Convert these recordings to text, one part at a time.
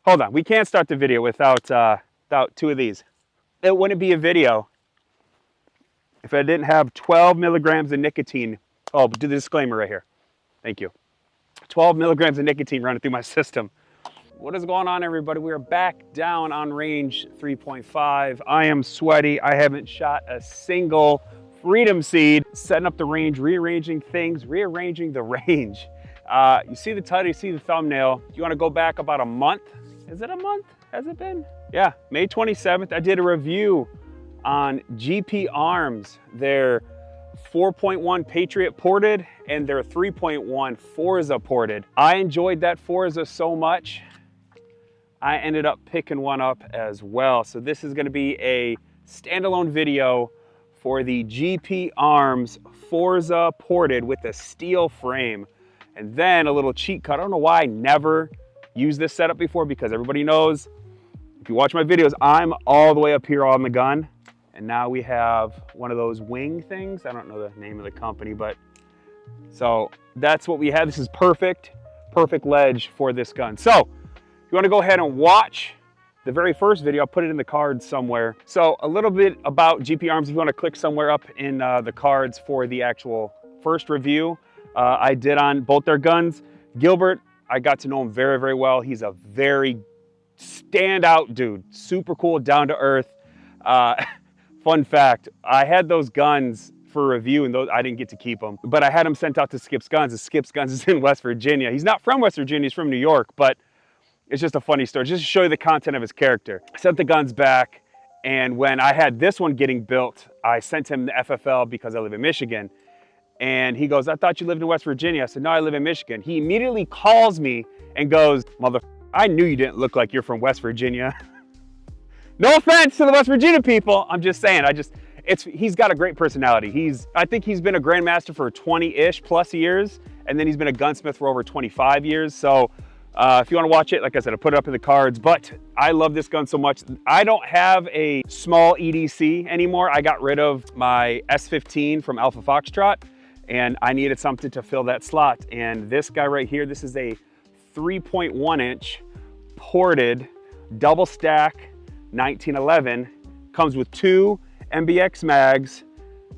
Hold on, we can't start the video without two of these. It wouldn't be a video if I didn't have 12 milligrams of nicotine. Oh, but do the disclaimer right here. Thank you. 12 milligrams of nicotine running through my system. What is going on, everybody? We are back down on range 3.5. I am sweaty. I haven't shot a single freedom seed. Setting up the range, rearranging things, rearranging the range. You see the title, you see the thumbnail. You want to go back about a month? Is it a month? Has it been? Yeah, May 27th, I did a review on GP Arms, their 4.1 Patriot ported and their 3.1 Forza ported. I enjoyed that Forza so much, I ended up picking one up as well. So this is gonna be a standalone video for the GP Arms Forza ported with a steel frame. And then a little cheat cut. I don't know why I never used this setup before, because everybody knows, if you watch my videos, I'm all the way up here on the gun. And now we have one of those wing things. I don't know the name of the company, but so that's what we have. This is perfect ledge for this gun. So if you want to go ahead and watch the very first video, I'll put it in the cards somewhere. So a little bit about GP Arms, if you want to click somewhere up in the cards for the actual first review I did on both their guns. Gilbert, I got to know him very, very well. He's a very standout dude, super cool, down to earth. Fun fact, I had those guns for review and those I didn't get to keep them, but I had them sent out to Skip's Guns, and Skip's Guns is in West Virginia. He's not from West Virginia, he's from New York, but it's just a funny story, just to show you the content of his character. I sent the guns back, and when I had this one getting built, I sent him the FFL because I live in Michigan. And he goes, I thought you lived in West Virginia. I said, no, I live in Michigan. He immediately calls me and goes, I knew you didn't look like you're from West Virginia. No offense to the West Virginia people. I'm just saying, he's got a great personality. I think he's been a Grandmaster for 20-ish plus years. And then he's been a gunsmith for over 25 years. So if you want to watch it, like I said, I put it up in the cards, but I love this gun so much. I don't have a small EDC anymore. I got rid of my S15 from Alpha Foxtrot, and I needed something to fill that slot. And this guy right here, this is a 3.1 inch ported double stack 1911. Comes with 2 MBX mags.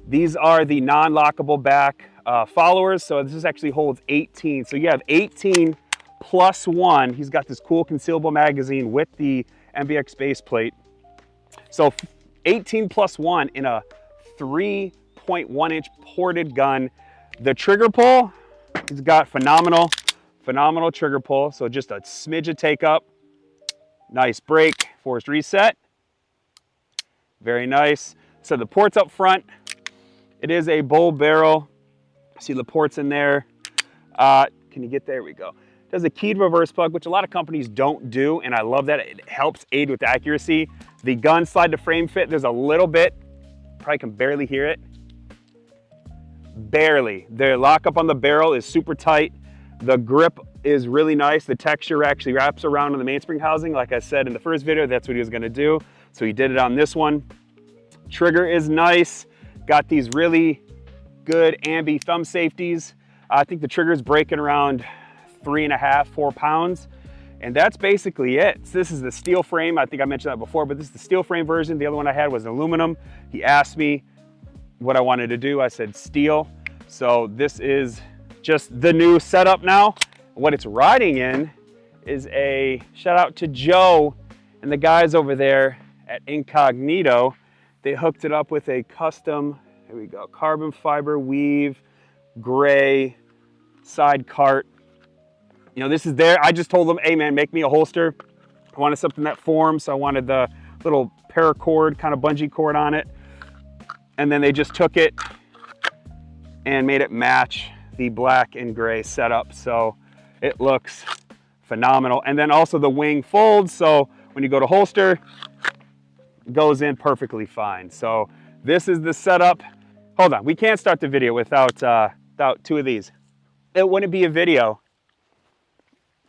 These are the non-lockable back followers. So this actually holds 18. So you have 18 plus 1. He's got this cool concealable magazine with the MBX base plate. So 18 plus 1 in a 3.1 inch ported gun. The trigger pull, he's got phenomenal trigger pull. So just a smidge of take up. Nice brake, forced reset. Very nice. So the ports up front, it is a bull barrel. See the ports in there. Can you get there? We go. Does a keyed reverse plug, which a lot of companies don't do, and I love that. It helps aid with accuracy. The gun slide to frame fit, there's a little bit, probably can barely hear it. Barely. The lockup on the barrel is super tight. The grip is really nice. The texture actually wraps around on the mainspring housing. Like I said in the first video, that's what he was gonna do. So he did it on this one. Trigger is nice. Got these really good ambi thumb safeties. I think the trigger is breaking around 3.5, 4 pounds. And that's basically it. So this is the steel frame. I think I mentioned that before, but this is the steel frame version. The other one I had was aluminum. He asked me what I wanted to do. I said steel. So this is just the new setup now. What it's riding in is a shout out to Joe and the guys over there at Incognito. They hooked it up with a custom, here we go, carbon fiber weave, gray side cart. You know, this is there. I just told them, hey man, make me a holster. I wanted something that forms, so I wanted the little paracord, kind of bungee cord on it. And then they just took it and made it match the black and gray setup. So it looks phenomenal. And then also the wing folds, so when you go to holster, it goes in perfectly fine. So this is the setup. Hold on, we can't start the video without 2 of these. It wouldn't be a video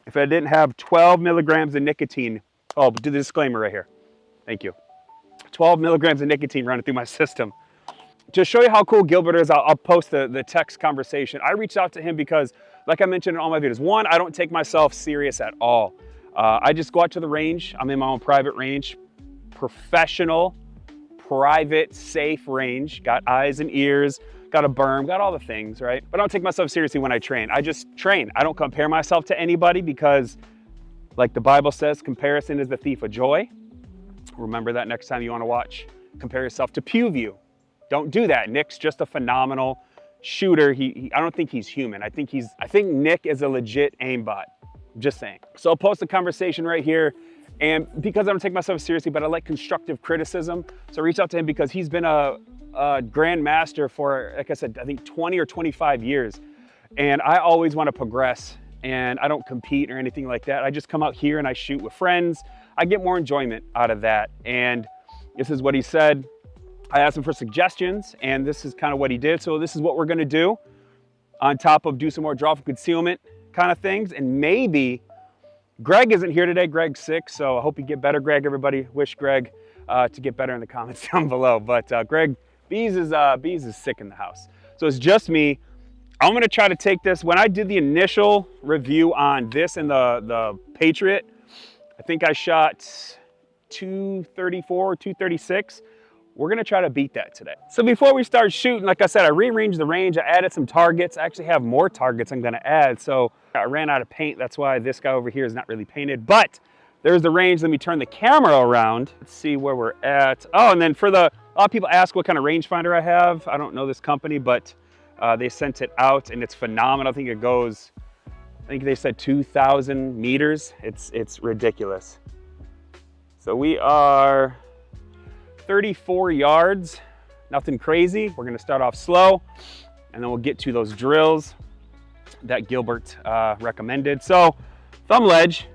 if I didn't have 12 milligrams of nicotine. Oh, but do the disclaimer right here. Thank you. 12 milligrams of nicotine running through my system. To show you how cool Gilbert is, I'll post the text conversation. I reached out to him because, like I mentioned in all my videos, one, I don't take myself serious at all. I just go out to the range. I'm in my own private range, professional, private, safe range. Got eyes and ears, got a berm, got all the things, right? But I don't take myself seriously when I train. I just train. I don't compare myself to anybody because, like the Bible says, comparison is the thief of joy. Remember that next time you want to watch. Compare yourself to PewView. Don't do that. Nick's just a phenomenal shooter. I don't think he's human. I think Nick is a legit aimbot. Just saying. So I'll post a conversation right here. And because I don't take myself seriously, but I like constructive criticism. So reach out to him because he's been a grandmaster for, like I said, I think 20 or 25 years. And I always want to progress, and I don't compete or anything like that. I just come out here and I shoot with friends. I get more enjoyment out of that. And this is what he said. I asked him for suggestions, and this is kind of what he did. So this is what we're going to do on top of do some more draw for concealment kind of things. And maybe Greg isn't here today. Greg's sick, so I hope you get better, Greg. Everybody wish Greg to get better in the comments down below. But Greg, Bees is sick in the house. So it's just me. I'm going to try to take this. When I did the initial review on this and the Patriot, I think I shot 234, 236. We're going to try to beat that today. So before we start shooting, like I said, I rearranged the range. I added some targets. I actually have more targets I'm going to add. So I ran out of paint. That's why this guy over here is not really painted. But there's the range. Let me turn the camera around. Let's see where we're at. Oh, and then a lot of people ask what kind of rangefinder I have. I don't know this company, but they sent it out and it's phenomenal. I think they said 2,000 meters. It's ridiculous. So we are 34 yards, nothing crazy. We're gonna start off slow and then we'll get to those drills that Gilbert recommended. So thumb ledge,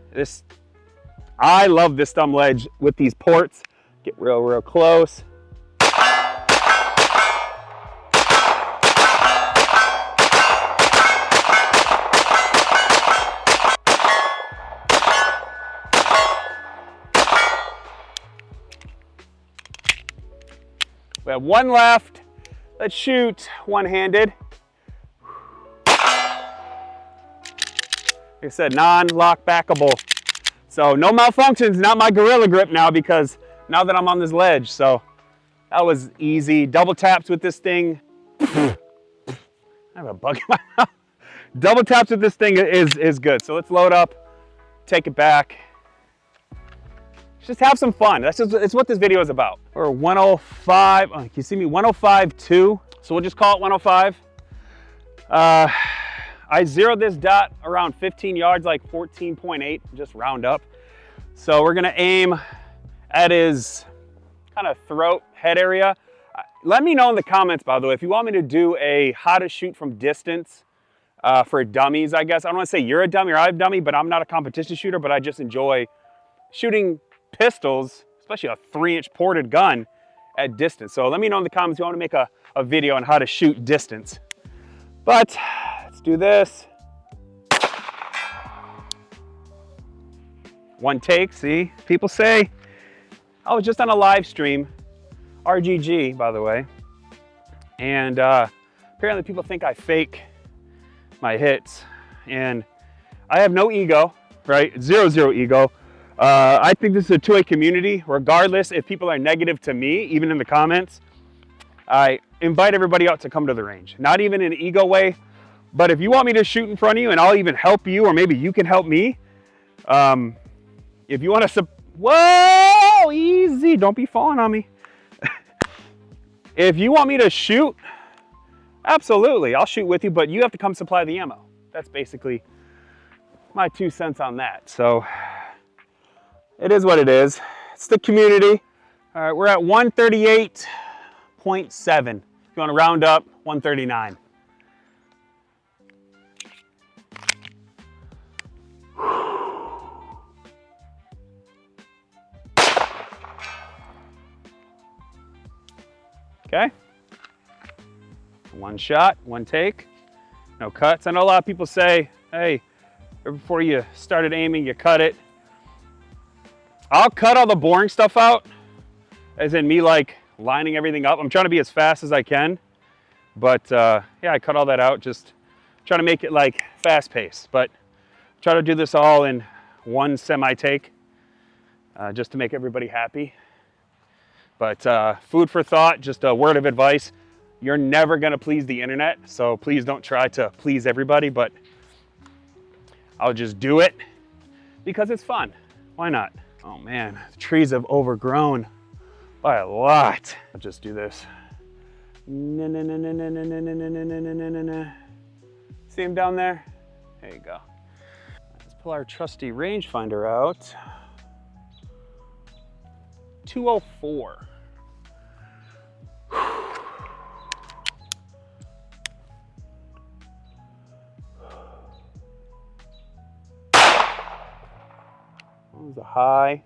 I love this thumb ledge with these ports. Get real close. We have one left. Let's shoot one-handed. Like I said, non-lock backable. So no malfunctions, not my Gorilla Grip now because now that I'm on this ledge. So that was easy. Double taps with this thing. I have a bug in my mouth. Double taps with this thing is good. So let's load up, take it back. Just have some fun. It's what this video is about. We're 105, can you see me? 105.2. So we'll just call it 105. I zeroed this dot around 15 yards, like 14.8, just round up. So we're gonna aim at his kind of throat, head area. Let me know in the comments, by the way, if you want me to do a how to shoot from distance for dummies, I guess. I don't wanna say you're a dummy or I'm a dummy, but I'm not a competition shooter, but I just enjoy shooting pistols, especially a 3-inch ported gun at distance. So let me know in the comments if you want to make a video on how to shoot distance. But let's do this. One take, see? People say, I was just on a live stream, RGG, by the way. And apparently people think I fake my hits. And I have no ego, right? Zero ego. I think this is a two-way community. Regardless if people are negative to me, even in the comments, I invite everybody out to come to the range. Not even in an ego way, but if you want me to shoot in front of you and I'll even help you, or maybe you can help me. If you want to, whoa, easy, don't be falling on me. If you want me to shoot, absolutely, I'll shoot with you, but you have to come supply the ammo. That's basically my 2 cents on that. So it is what it is. It's the community. All right, we're at 138.7. If you want to round up, 139. Okay. One shot, one take, no cuts. I know a lot of people say, hey, before you started aiming, you cut it. I'll cut all the boring stuff out, as in me like lining everything up. I'm trying to be as fast as I can, but yeah, I cut all that out, just trying to make it like fast paced, but try to do this all in one semi-take just to make everybody happy. But food for thought, just a word of advice. You're never gonna please the internet, so please don't try to please everybody, but I'll just do it because it's fun. Why not? Oh man, the trees have overgrown by a lot. I'll just do this. See him down there? There you go. Let's pull our trusty rangefinder out. 204. That was a high.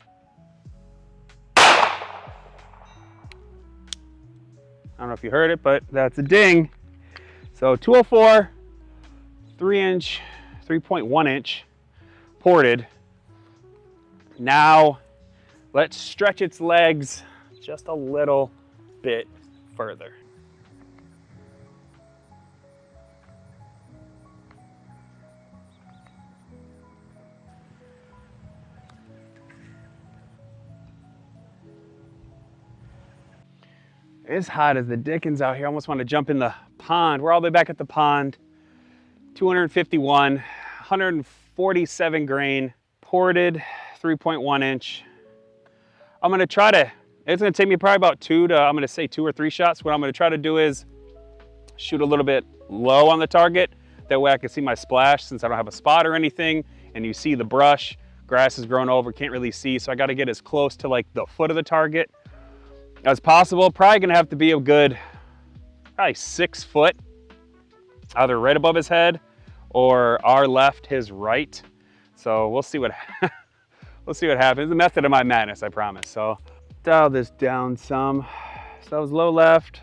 I don't know if you heard it, but that's a ding. So 204, 3-inch, 3.1-inch ported. Now let's stretch its legs just a little bit further. It's hot as the dickens out here. I almost want to jump in the pond. We're all the way back at the pond. 251, 147 grain, ported, 3.1 inch. I'm gonna try to, it's gonna take me probably about I'm gonna say 2 or 3 shots. What I'm gonna try to do is shoot a little bit low on the target. That way I can see my splash since I don't have a spot or anything. And you see the brush, grass has grown over, can't really see. So I gotta get as close to like the foot of the target as possible. Probably gonna have to be a good, probably 6 foot, either right above his head or our left, his right. So we'll see what we'll see what happens. The method of my madness, I promise. So dial this down some. So that was low left.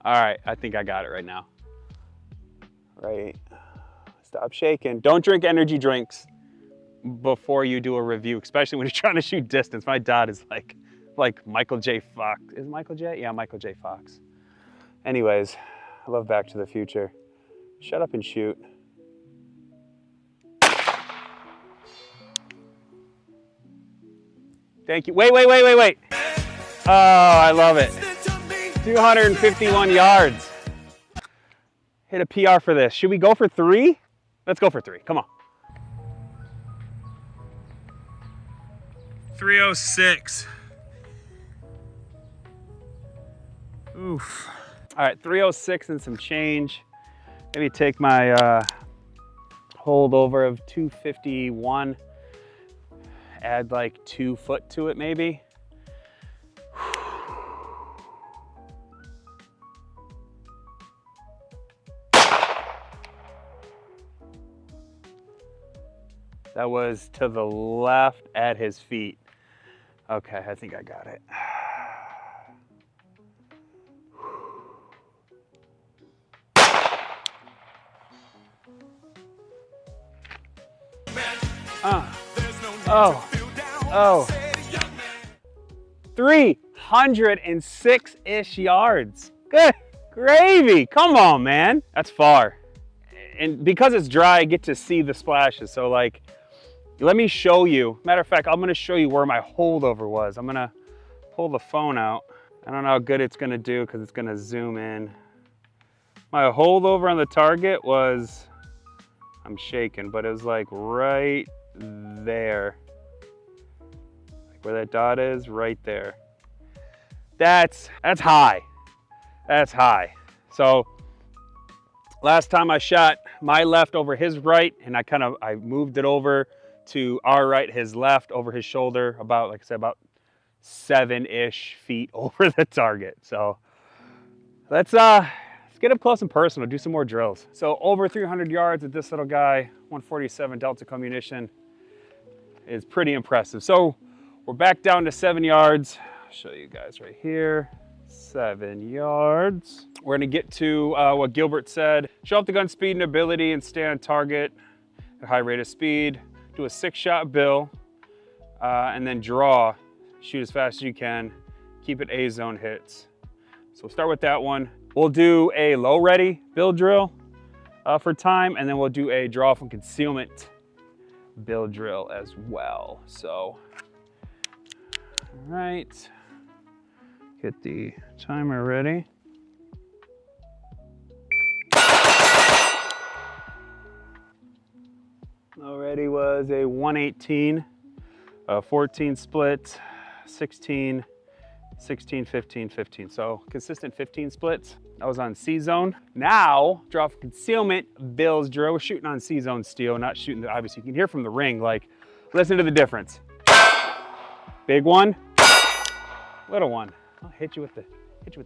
All right, I think I got it right now. Right, stop shaking. Don't drink energy drinks before you do a review, especially when you're trying to shoot distance. My dad is like Michael J. Fox. Is it Michael J? Yeah, Michael J. Fox. Anyways, I love Back to the Future. Shut up and shoot. Thank you. Wait. Oh, I love it. 251 yards. Hit a PR for this. Should we go for 3? Let's go for 3. Come on. 306. Oof. All right, 306 and some change. Maybe take my holdover of 251. Add like 2 foot to it maybe. That was to the left at his feet. Okay, I think I got it. Oh. 306-ish yards. Good gravy. Come on, man. That's far. And because it's dry, I get to see the splashes. So like, let me show you. Matter of fact, I'm gonna show you where my holdover was. I'm gonna pull the phone out. I don't know how good it's gonna do because it's gonna zoom in. My holdover on the target was, I'm shaking, but it was like right there. Like where that dot is, right there. That's high. That's high. So last time I shot my left over his right, and I moved it over to our right, his left over his shoulder, about, like I said, about 7-ish feet over the target. So let's get up close and personal, do some more drills. So over 300 yards with this little guy, 147 Delta ammunition is pretty impressive. So we're back down to 7 yards. I'll show you guys right here. 7 yards. We're gonna get to what Gilbert said. Show off the gun speed and ability and stay on target at a high rate of speed. Do a 6-shot bill and then draw shoot as fast as you can, keep it A zone hits. So we'll start with that one. We'll do a low ready build drill for time, and then we'll do a draw from concealment build drill as well. So, all right, get the timer ready. Already was a 118, 14 split, 16, 16, 15, 15. So consistent 15 splits. I was on C zone. Now, draw for concealment, Bill's drill. We're shooting on C zone steel, not shooting the, obviously you can hear from the ring, like, listen to the difference. Big one, little one. I'll hit you with the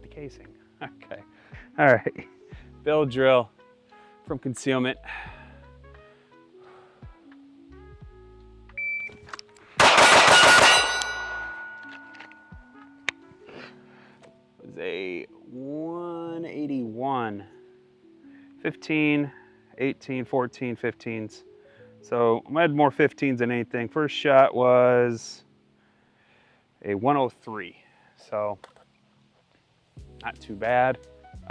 casing. Okay, all right. Bill drill from concealment. Was a 181, 15, 18, 14, 15s. So I had more 15s than anything. First shot was a 103. So not too bad.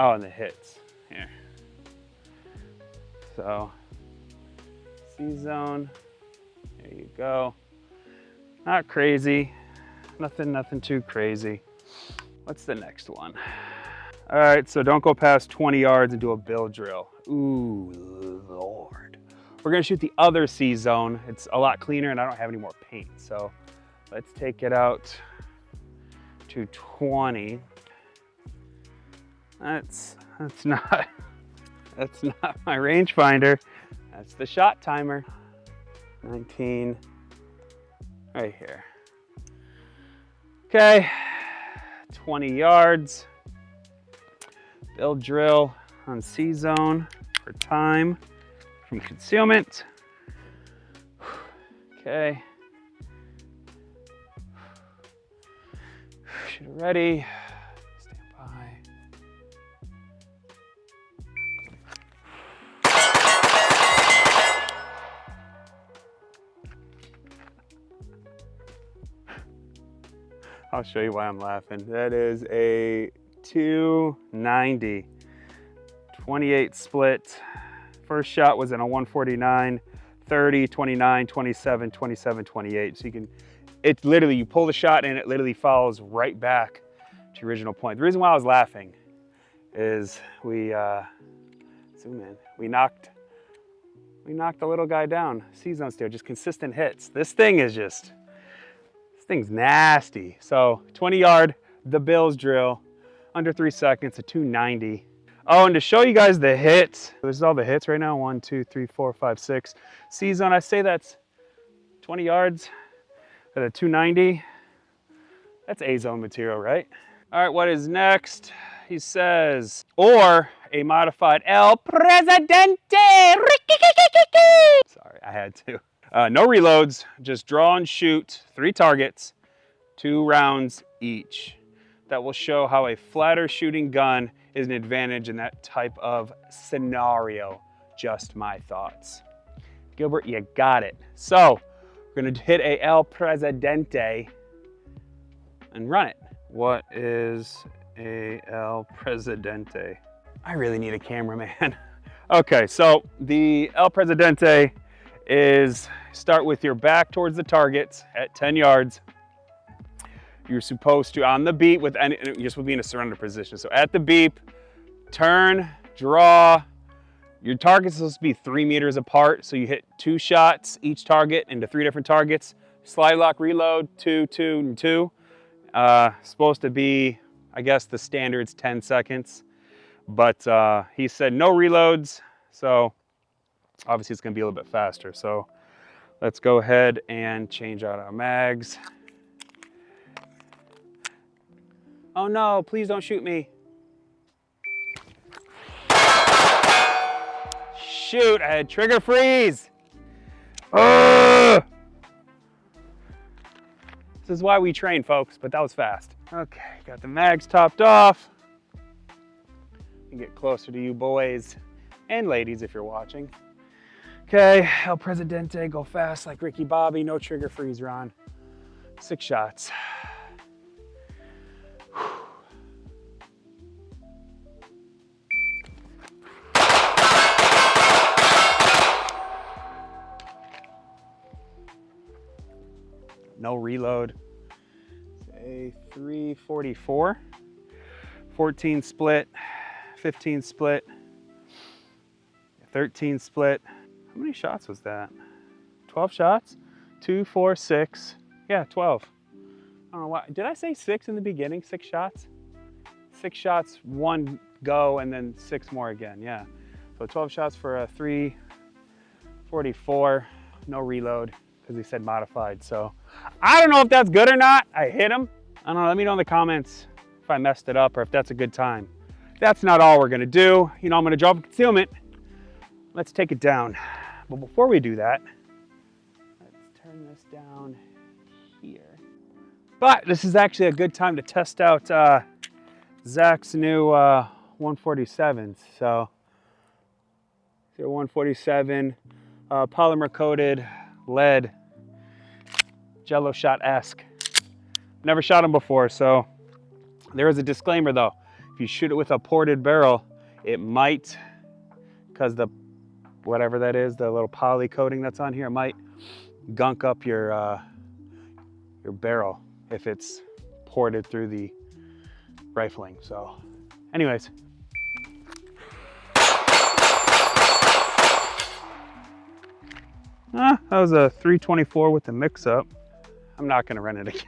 Oh, and the hits here. So C zone, there you go. Not crazy, nothing too crazy. What's the next one? All right, so don't go past 20 yards and do a build drill. Ooh, Lord. We're gonna shoot the other C zone. It's a lot cleaner and I don't have any more paint. So let's take it out to 20. That's not my rangefinder. That's the shot timer. 19, right here. Okay. 20 yards, build drill on C zone for time from concealment. Okay. Shoot it ready, stand by. I'll show you why I'm laughing. That is a 290, 28 split. First shot was in a 149, 30, 29, 27, 27, 28. So you can, it literally, you pull the shot and it literally follows right back to your original point. The reason why I was laughing is we, zoom in, we knocked the little guy down. C-zone steel, just consistent hits. This thing's nasty. So 20 yard, the Bills drill, under 3 seconds, a 290. Oh, and to show you guys the hits, this is all the hits right now, 1, 2, 3, 4, 5, 6. C-zone, I say that's 20 yards at a 290. That's A-zone material, right? All right, what is next? He says, or a modified El Presidente. Sorry, I had to. No reloads, just draw and shoot 3 targets, 2 rounds each. That will show how a flatter shooting gun is an advantage in that type of scenario. Just my thoughts. Gilbert, you got it. So we're gonna hit a El Presidente and run it. What is a El Presidente? I really need a cameraman. Okay, so the El Presidente is start with your back towards the target at 10 yards. You're supposed to, on the beep, you're supposed to be in a surrender position. So at the beep, turn, draw. Your target's supposed to be 3 meters apart. So you hit 2 shots each target into 3 different targets. Slide lock, reload, 2, 2, and 2. Supposed to be, I guess the standard's 10 seconds. But he said no reloads. So obviously it's gonna be a little bit faster. So let's go ahead and change out our mags. Oh no, please don't shoot me. Shoot, I had trigger freeze. Ugh. This is why we train, folks, but that was fast. Okay, got the mags topped off. And get closer to you boys and ladies if you're watching. Okay, El Presidente, go fast like Ricky Bobby, no trigger freeze, Ron. 6 shots. reload. Say 344, 14 split, 15 split, 13 split. How many shots was that? 12 shots? 2, 4, 6. Yeah, 12. I don't know why. Did I say 6 in the beginning? 6 shots? 6 shots, 1 go, and then 6 more again. Yeah. So 12 shots for a 344. No reload because he said modified. So I don't know if that's good or not. I hit him. I don't know. Let me know in the comments if I messed it up or if that's a good time. That's not all we're going to do. You know, I'm going to drop concealment. Let's take it down. But before we do that, let's turn this down here. But this is actually a good time to test out Zach's new 147s. So, 147 polymer coated lead jello shot-esque. Never shot them before, so there is a disclaimer though. If you shoot it with a ported barrel, it might, because the whatever that is, the little poly coating that's on here, might gunk up your barrel if it's ported through the rifling. So anyways, that was a 324 with the mix up. I'm not gonna run it again.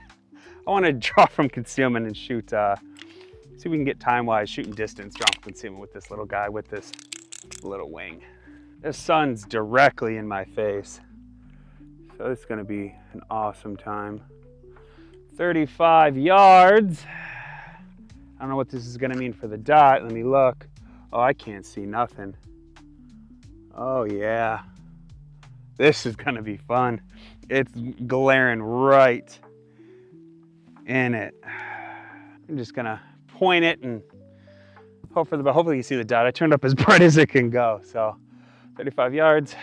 I want to draw from concealment and shoot, see if we can get time-wise, shooting distance, draw from concealment with this little guy with this little wing. The sun's directly in my face, so it's gonna be an awesome time. 35 yards. I don't know what this is gonna mean for the dot. Let me look. Oh, I can't see nothing. Oh yeah. This is gonna be fun. It's glaring right in it. I'm just gonna point it and hopefully you see the dot. I turned up as bright as it can go. So 35 yards.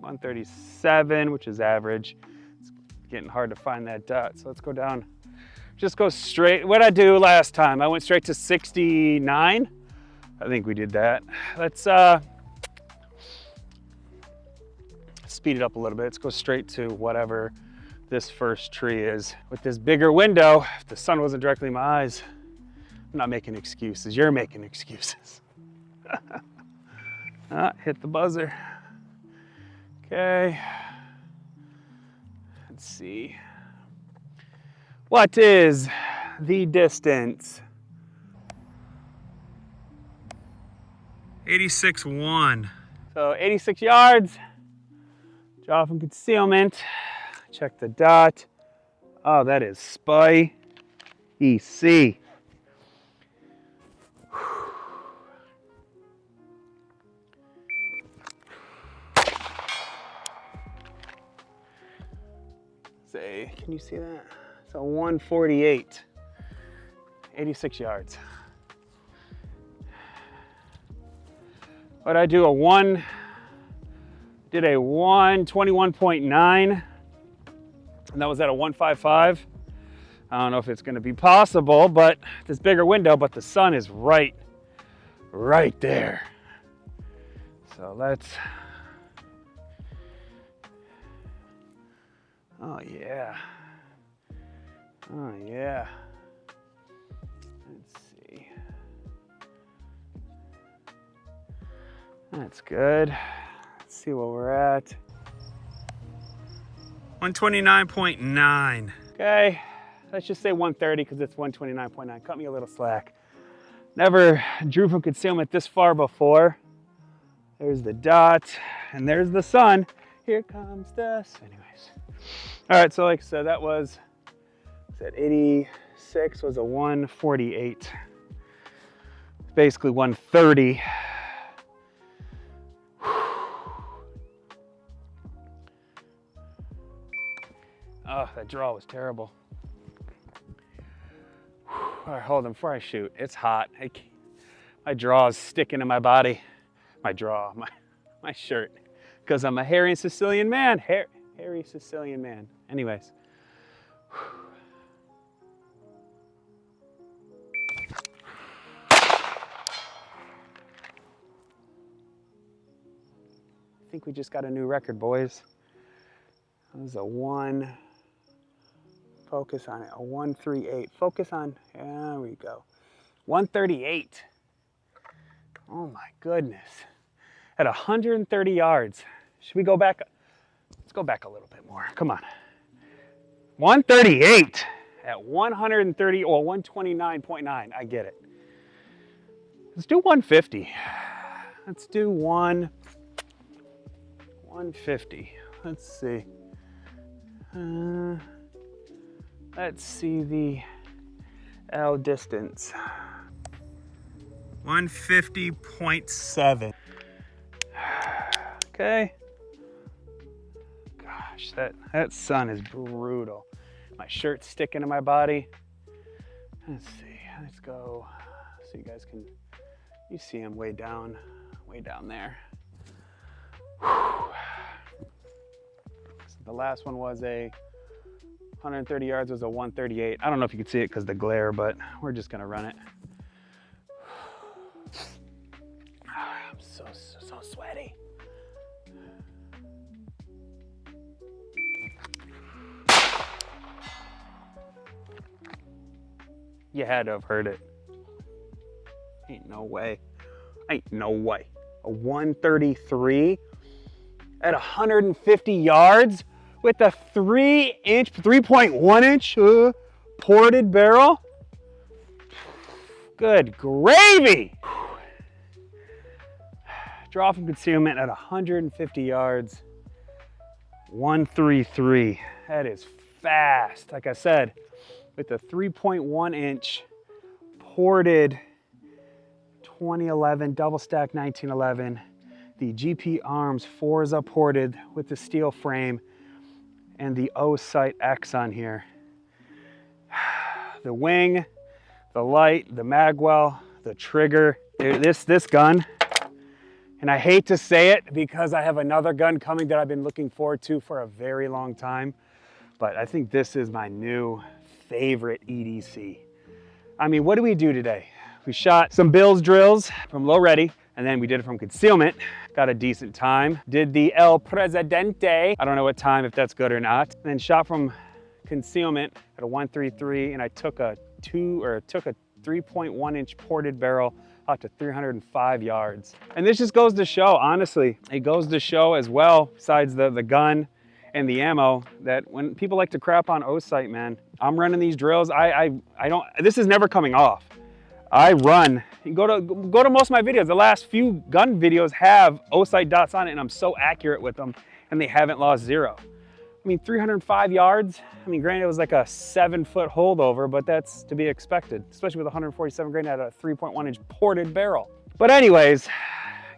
.137, which is average. It's getting hard to find that dot. So let's go down. Just go straight. What did I do last time? I went straight to 69. I think we did that. Let's speed it up a little bit. Let's go straight to whatever this first tree is. With this bigger window, if the sun wasn't directly in my eyes, I'm not making excuses. You're making excuses. Hit the buzzer. Okay. Let's see. What is the distance? 86.1. So 86 yards. Draw from concealment. Check the dot. Oh, that is SPY EC. Say, can you see that? It's a 148. 86 yards. But I do a 121.9, and that was at a 155. I don't know if it's going to be possible, but this bigger window, but the sun is right there. So let's, oh yeah. Oh yeah. Let's see. That's good. Let's see what we're at. 129.9. Okay, let's just say 130 because it's 129.9. Cut me a little slack. Never drew from concealment this far before. There's the dot and there's the sun. Here comes the sun. Anyways. All right, so like I said, that was, that 86 was a 148. Basically 130. Oh, that draw was terrible. All right, hold on before I shoot. It's hot. My draw is sticking to my body. My shirt. Because I'm a hairy Sicilian man. Hairy Sicilian man. Anyways. think we just got a new record, boys. That was a 1. Focus on it. A 138. Focus on. There we go. 138. Oh my goodness. At 130 yards. Should we go back? Let's go back a little bit more. Come on. 138 at 130 or 129.9. I get it. Let's do 150. Let's do 150. Let's see. Let's see the L distance. 150.7. Okay. Gosh, that sun is brutal. My shirt's sticking to my body. Let's see. Let's go. So you guys can, you see him way down there. So the last one was a 130 yards, was a 138. I don't know if you can see it because of the glare, but we're just gonna run it. I'm so sweaty. You had to have heard it. Ain't no way. Ain't no way. A 133 at 150 yards with a 3.1 inch ported barrel. Good gravy. Draw from concealment at 150 yards. 133. That is fast. Like I said, with a 3.1 inch ported 2011 double stack 1911, the GP Arms Forza ported with the steel frame and the O-Sight X on here. The wing, the light, the magwell, the trigger, this gun. And I hate to say it because I have another gun coming that I've been looking forward to for a very long time, but I think this is my new favorite EDC. I mean, what did we do today? We shot some Bills drills from low ready, and then we did it from concealment. Got a decent time. Did the El Presidente. I don't know what time, if that's good or not. And then shot from concealment at a 133, and I took a 3.1 inch ported barrel out to 305 yards. And this just goes to show, honestly, it goes to show as well, besides the gun and the ammo, that when people like to crap on O-Sight, man, I'm running these drills. I don't, this is never coming off. I run. You go to most of my videos. The last few gun videos have O-Sight dots on it, and I'm so accurate with them, and they haven't lost zero. I mean, 305 yards. I mean, granted, it was like a 7-foot holdover, but that's to be expected, especially with 147 grain at a 3.1 inch ported barrel. But anyways,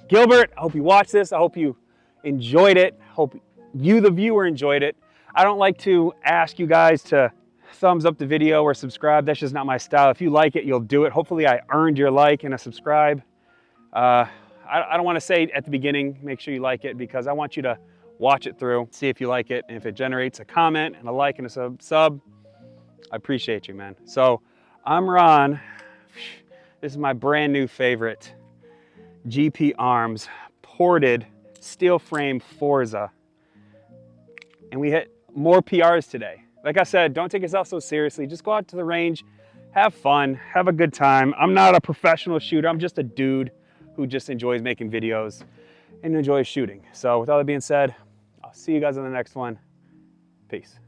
Gilbert, I hope you watched this. I hope you enjoyed it. Hope you, the viewer, enjoyed it. I don't like to ask you guys to thumbs up the video or subscribe. That's just not my style. If you like it, you'll do it. Hopefully I earned your like and a subscribe. I don't want to say at the beginning, make sure you like it, because I want you to watch it through, see if you like it. And if it generates a comment and a like and a sub, I appreciate you, man. So I'm Ron. This is my brand new favorite GP Arms ported steel frame Forza. And we hit more PRs today. Like I said, don't take yourself so seriously. Just go out to the range, have fun, have a good time. I'm not a professional shooter. I'm just a dude who just enjoys making videos and enjoys shooting. So with all that being said, I'll see you guys on the next one. Peace.